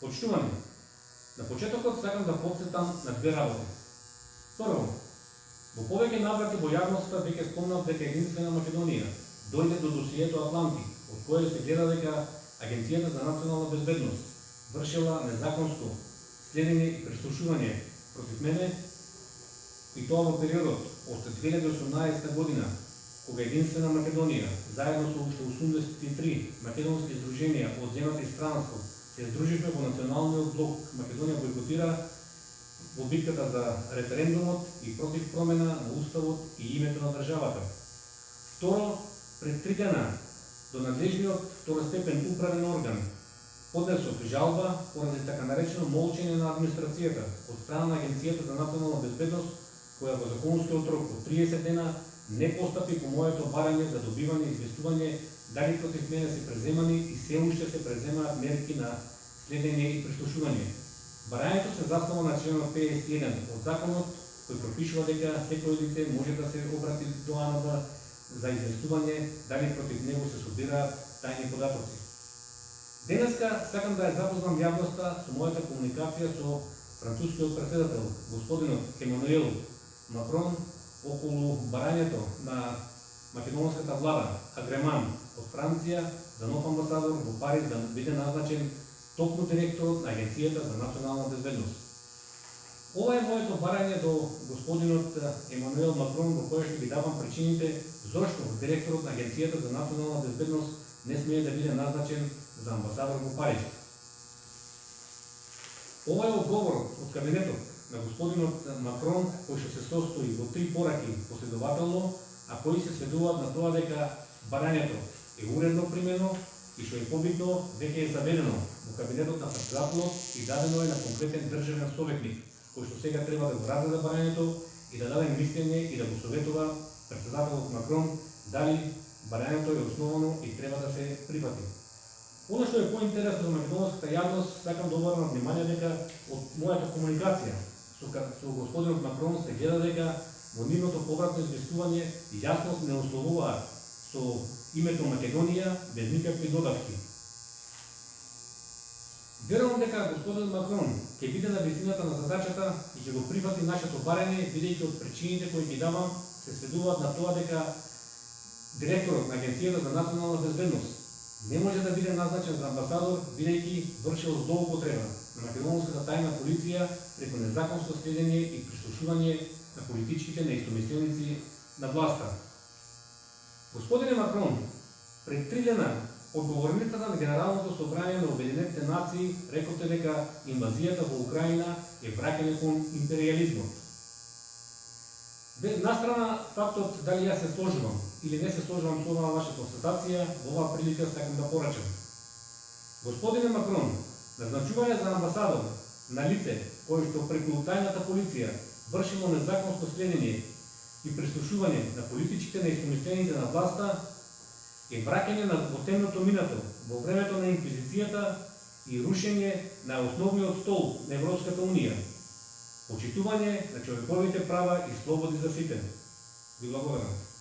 Почитувани, на почетокот сакам да потсетам на две работи. Прво, во повеќе наврати во јавноста веќе спомнав дека единствена Македонија дојде до досието Атланти, од кое се гледа дека Агенцијата за национална безбедност вршила незаконско следење и преслушување против мене, и тоа во периодот од 2018 година, кога единствена Македонија, заедно со уште 83 македонски здруженија од земјата и странство, се здруживме во националниот блок Македонија бойкотира во битката за референдумот и против промена на уставот и името на државата. Второ, пред 3 дена до надлежниот второстепен управен орган поднесов жалба поради така наречено молчење на администрацијата од страна на Агенцијата за национална безбедност, која во законскиот рок од 30 дена не постапи по моето барање за добивање и известување дали против мене се преземани и се уште се преземаат мерки на следење и прислушување. Барањето се заснова на членот 51 од законот, кој пропишува дека секој лице може да се обрати до АНБ за известување дали против него се собираат тајни податоци. Денеска сакам да ја запознам јавноста со мојата комуникација со францускиот претседател, господинот Емануел Макрон, околу барањето на македонската влада Агреман од Франција за нов амбасадор во Париз да биде назначен токму директорот на Агенцијата за национална безбедност. Ова е моето барање до господинот Емануел Макрон, во кое што ги давам причините зошто директорот на Агенцијата за национална безбедност не смее да биде назначен за амбасадор во Париз. Ова е одговорот од кабинетот на господинот Макрон, кој што се состои во 3 пораки последователно, а кои се сведуваат на тоа дека барањето е уредно примено и што е побитно, веќе е заведено во кабинетот на претседателот и дадено е на конкретен државен советник, кој што сега треба да го разгледа барањето и да даде мислење и да го советува претседателот Макрон дали барањето е основано и треба да се прифати. Оно што е поинтересно за македонската јавност, сакам да обрнам внимание дека од мојата комуникација со господинот Макрон се гледа дека во нивното повратно известување јасно не условуваат со името Македонија без никакви додавки. Верувам дека господин Макрон ќе биде на висината на задачата и ќе го прифати нашето барање, бидејќи од причините кои ги давам се сведуваат на тоа дека директорот на Агенцијата за национална безбедност не може да биде назначен за амбасадор, бидејќи вршил злоупотреба на македонската тајна полиција преку незаконско следење и прислушување на политичките неистомисленици на власта. Господине Макрон, пред 3 дена од говорницата на Генералното собрание на Обединетите нации рековте дека инвазијата во Украина е враќање кон империализмот. Настрана фактот дали јас се сложувам или не се сложувам со оваа ваша констатација, во оваа прилика сакам да порачам. Господине Макрон, назначување за амбасадор на лице кој што преку тајната полиција вршило незаконско следење и прислушување на политичките неистомисленици на власта е враќање на во темното минато, во времето на инквизицијата и рушење на основниот стол на Европската унија. Почитување на човековите права и слободи за сите. Ви благодарам.